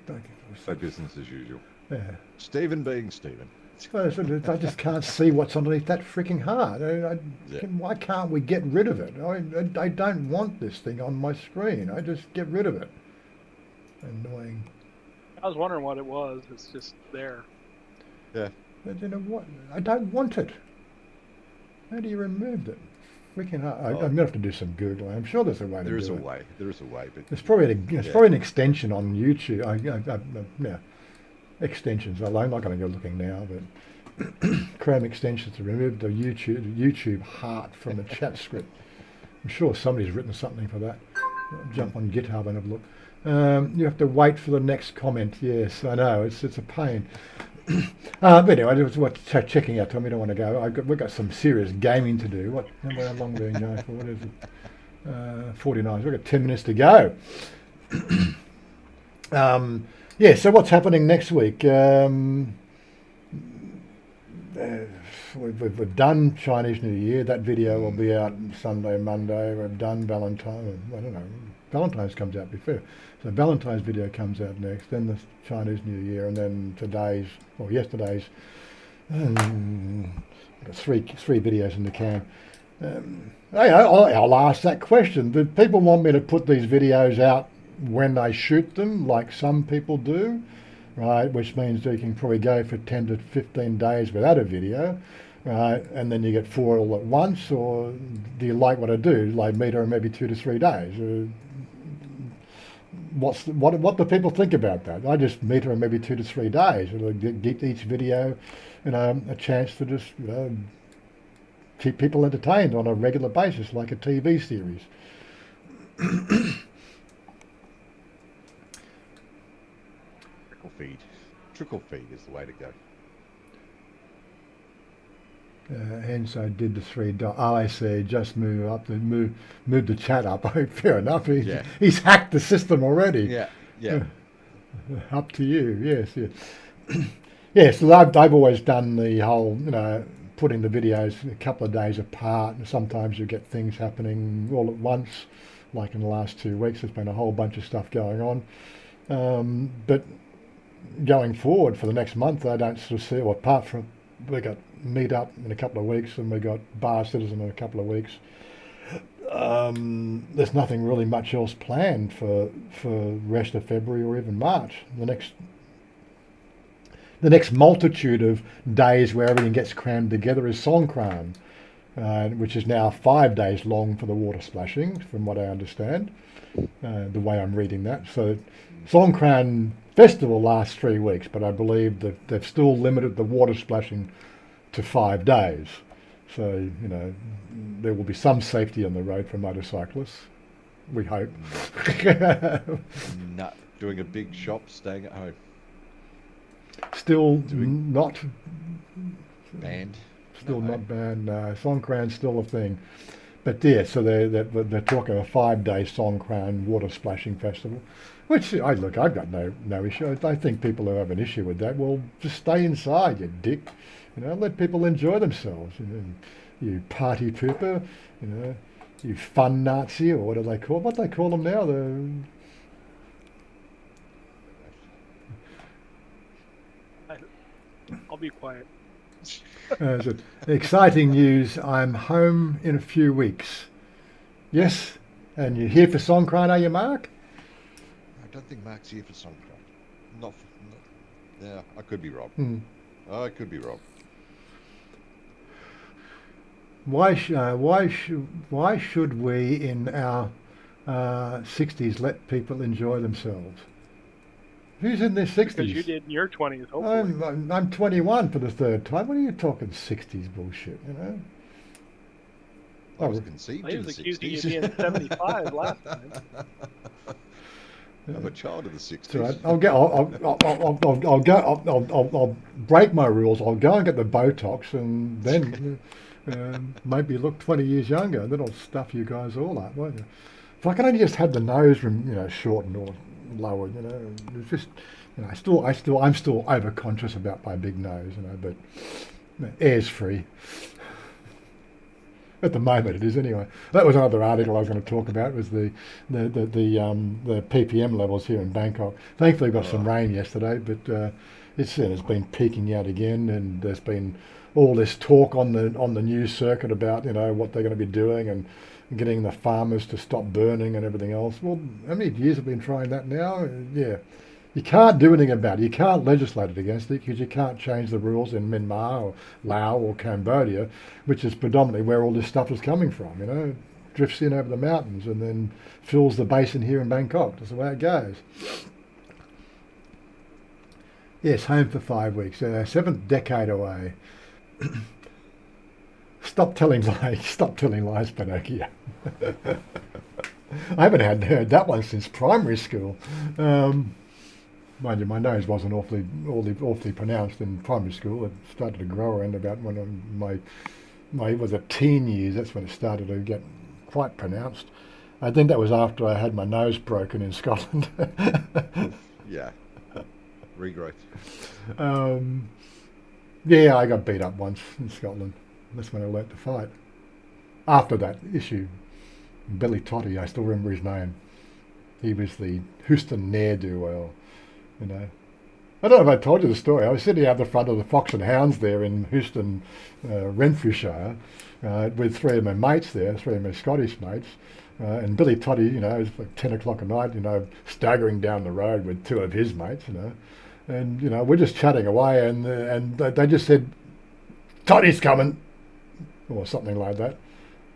So business as usual. Yeah. Stephen being Stephen. I just can't see what's underneath that freaking heart. Why can't we get rid of it? I don't want this thing on my screen. I just get rid of it. Annoying. I was wondering what it was. It's just there. Yeah. But you know what? I don't want it. How do you remove it? Freaking hard. I'm going to have to do some Googling. I'm sure there's a way to do it. There is a way. There is a way. But there's probably probably an extension on YouTube. Yeah. Extensions. I'm not going to go looking now, but Chrome extensions to remove the YouTube heart from the chat script. I'm sure somebody's written something for that. I'll jump on GitHub and have a look. You have to wait for the next comment. Yes, I know. It's a pain. But anyway, I was checking out. Tom, you don't want to go. We've got some serious gaming to do. How long have we been going for? What is it? 49. We've got 10 minutes to go. Yeah, so what's happening next week? We've done Chinese New Year. That video will be out Sunday, Monday. We've done Valentine's Valentine's comes out before. So Valentine's video comes out next, then the Chinese New Year, and then yesterday's three videos in the can. I'll ask that question. Do people want me to put these videos out when they shoot them, like some people do, right? Which means that you can probably go for 10 to 15 days without a video, right? And then you get 4 all at once, or do you like what I do, like meter in maybe 2 to 3 days? What do people think about that? I just meter in maybe 2 to 3 days. It'll get each video, a chance to just keep people entertained on a regular basis, like a TV series. Trickle feed is the way to go. Hence I did the 3 dots. Oh, I see. Just move the chat up. Fair enough. He's hacked the system already. Yeah. Up to you. Yes. Yes. So I've always done the whole, putting the videos a couple of days apart, and sometimes you get things happening all at once. Like in the last 2 weeks, there's been a whole bunch of stuff going on. But going forward for the next month, I don't sort of see, apart from we got Meet Up in a couple of weeks, and we got Bar Citizen in a couple of weeks. There's nothing really much else planned for rest of February or even March. The next multitude of days where everything gets crammed together is Songkran, which is now 5 days long for the water splashing, from what I understand, the way I'm reading that. So Songkran Festival lasts 3 weeks, but I believe that they've still limited the water splashing to 5 days. So, there will be some safety on the road for motorcyclists, we hope. Not doing a big shop, staying at home. Still not banned. Still not banned. Songkran's still a thing. But yeah, so they're talking a 5-day Songkran water splashing festival, which I've got no issue. I think people who have an issue with that, well, just stay inside, you dick. Let people enjoy themselves. You party pooper, you fun Nazi, or what do they call them now? I'll be quiet. Exciting news. I'm home in a few weeks. Yes? And you're here for Songkran, are you, Mark? I don't think Mark's here for Songkran. Yeah, I could be wrong. I could be wrong. Why should we in our 60s let people enjoy themselves? Who's in their 60s? Because you did in your 20s, hopefully. I'm 21 for the 3rd time. What are you talking 60s bullshit, I was conceived in the 60s. I was accused of you being 75 last time. I'm a child of the 60s. So I'll break my rules. I'll go and get the Botox, and then maybe look 20 years younger. Then I'll stuff you guys all up, won't you? If I can only just have the nose shortened or lowered, it's just, I'm still overconscious about my big nose, but air's free. At the moment, it is anyway. That was another article I was going to talk about. Was the ppm levels here in Bangkok. Thankfully, we got some rain yesterday, but it's been peaking out again, and there's been all this talk on the news circuit about what they're going to be doing and getting the farmers to stop burning and everything else. Well, how many years have we been trying that now? Yeah. You can't do anything about it. You can't legislate it against it because you can't change the rules in Myanmar or Laos or Cambodia, which is predominantly where all this stuff is coming from. It drifts in over the mountains and then fills the basin here in Bangkok. That's the way it goes. Yes, home for 5 weeks. 7th decade away. Stop telling lies, Pinocchio. I haven't heard that one since primary school. Mind you, my nose wasn't awfully pronounced in primary school. It started to grow around about when my it was a teen years. That's when it started to get quite pronounced. I think that was after I had my nose broken in Scotland. Yeah, regrowth. Yeah, I got beat up once in Scotland. That's when I learnt to fight. After that issue, Billy Totty, I still remember his name. He was the Houston ne'er-do-well, you know. I don't know if I told you the story. I was sitting out the front of the Fox and Hounds there in Houston, Renfrewshire, with three of my mates there, three of my Scottish mates, and Billy Toddy, you know, it was like 10 o'clock at night, you know, staggering down the road with two of his mates, you know. And, you know, we're just chatting away, and they just said, Toddy's coming, or something like that.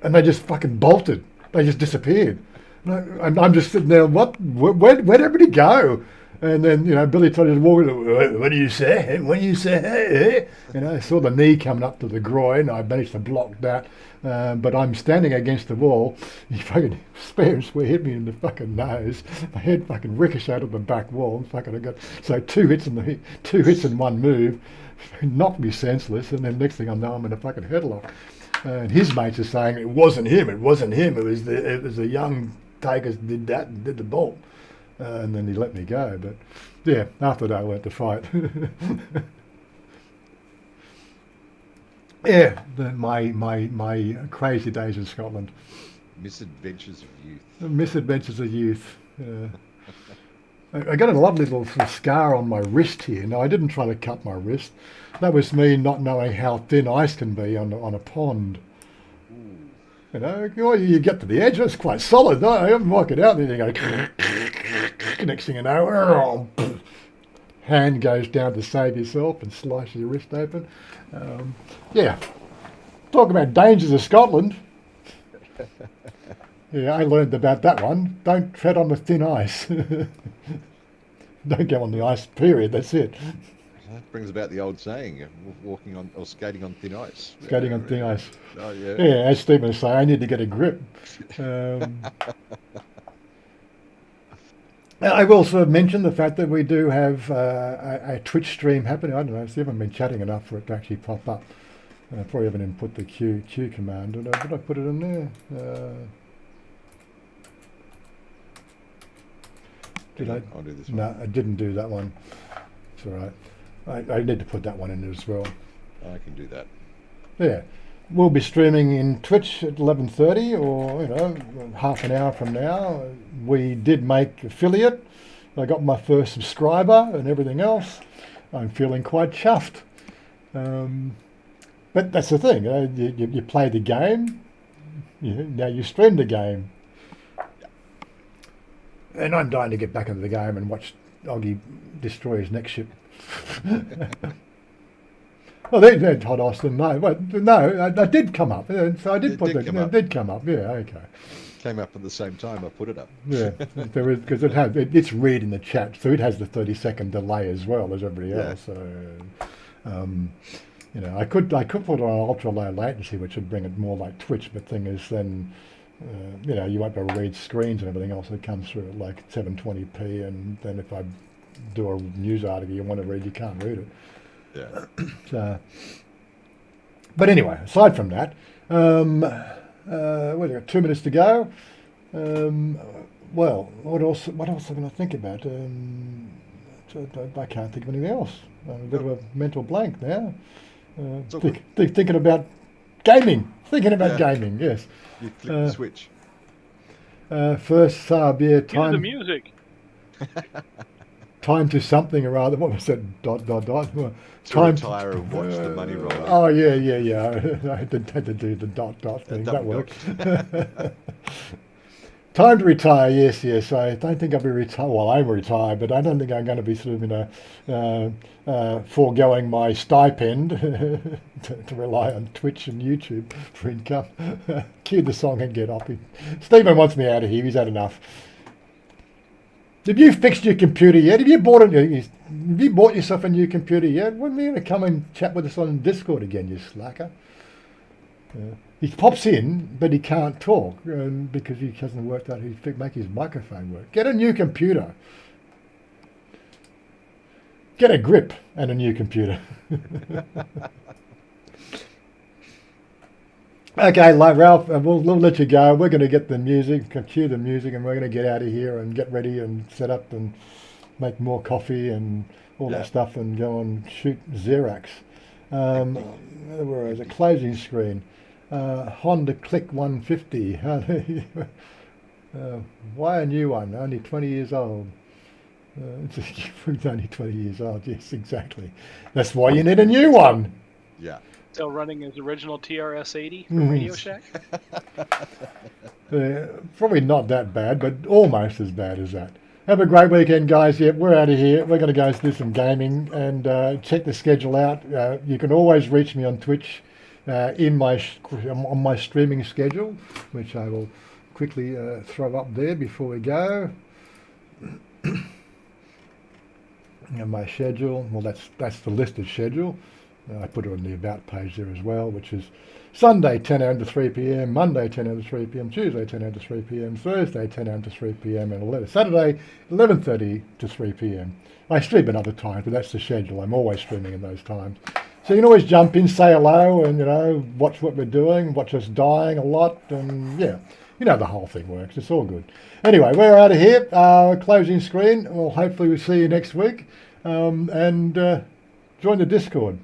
And they just fucking bolted. They just disappeared. And I'm just sitting there, what? Where'd everybody go? And then, you know, Billy Toddy's walking, what do you say? What do you say? You know, I saw the knee coming up to the groin. I managed to block that. But I'm standing against the wall. He fucking fair and square hit me in the fucking nose. My head fucking ricocheted on the back wall. Fucking I got so two hits in one move, knocked me senseless. And then next thing I know, I'm in a fucking headlock. And his mates are saying it wasn't him. It wasn't him. It was the young takers did that and did the bolt. And then he let me go. But yeah, after that I learnt to fight. Yeah, my crazy days in Scotland. Misadventures of youth. Misadventures of youth. I got a lovely little scar on my wrist here. Now, I didn't try to cut my wrist. That was me not knowing how thin ice can be on a pond. Ooh. You know, you get to the edge, it's quite solid. No, you walk it out, then you go... Next thing you know, hand goes down to save yourself and slices your wrist open. Yeah. Talk about dangers of Scotland. Yeah, I learned about that one. Don't tread on the thin ice. Don't go on the ice, period. That's it. That brings about the old saying, walking on or skating on thin ice. Skating on thin ice. Oh, yeah. Yeah, as Stephen was saying, I need to get a grip. I will sort of mention the fact that we do have a Twitch stream happening. I don't know, I haven't been chatting enough for it to actually pop up. I probably haven't input the Q command. Did I put it in there? I'll do this one. No, I didn't do that one. It's all right. I need to put that one in as well. I can do that. Yeah. We'll be streaming in Twitch at 11:30 or, you know, half an hour from now. We did make affiliate. I got my first subscriber and everything else. I'm feeling quite chuffed. But that's the thing. You play the game. Now you stream the game. And I'm dying to get back into the game and watch Oggy destroy his next ship. Well, they told Austin no. But no, I did come up. So I did put it. It did come up. Yeah, okay. Came up at the same time. I put it up. Yeah, there is because it's reading the chat, so it has the 30-second delay as well as everybody else. So, you know, I could put on ultra low latency, which would bring it more like Twitch. But thing is, then you know, you won't be able to read screens and everything else that comes through at like 720p, and then if I do a news article you want to read, you can't read it. Yeah. So, but anyway, aside from that, we've got 2 minutes to go. Well, what else am I going to think about? I can't think of anything else. I'm a bit of a mental blank now. Thinking about gaming. Thinking about gaming, yes. You click the switch. First sub, yeah, Cue the music. time to something or other. What was that? ... To Time retire and watch the money roll. Oh, yeah. I had to do the ... thing. That worked. Time to retire, yes. I don't think I'll be retired. Well, I'm retired, but I don't think I'm going to be sort of, you know, foregoing my stipend to rely on Twitch and YouTube for income. Cue the song and get off. Stephen wants me out of here. He's had enough. Have you fixed your computer yet? Have you bought yourself a new computer yet? When are you going to come and chat with us on Discord again, you slacker? He pops in, but he can't talk because he hasn't worked out how to make his microphone work. Get a new computer. Get a grip and a new computer. Okay, Ralph, we'll let you go. We're going to get the music, cue the music, and we're going to get out of here and get ready and set up and make more coffee and all that stuff and go and shoot Xerox. Where is it? Closing screen. Honda Click 150. Why a new one? Only 20 years old. It's only 20 years old. Yes, exactly. That's why you need a new one. Yeah. Still running his original TRS-80 from Radio Shack. Probably not that bad, but almost as bad as that. Have a great weekend, guys. Yep, we're out of here. We're going to go do some gaming and check the schedule out. You can always reach me on Twitch on my streaming schedule, which I will quickly throw up there before we go. And my schedule, well, that's the listed schedule. I put it on the About page there as well, which is Sunday 10 a.m. to 3 p.m, Monday 10 a.m. to 3 p.m, Tuesday 10 a.m. to 3 p.m, Thursday 10 a.m. to 3 p.m, and Saturday 11:30 to 3 p.m. I stream at other times, but that's the schedule. I'm always streaming in those times. So you can always jump in, say hello, and watch what we're doing, watch us dying a lot, and yeah, the whole thing works. It's all good. Anyway, we're out of here. Closing screen. Well, hopefully we'll see you next week, and join the Discord.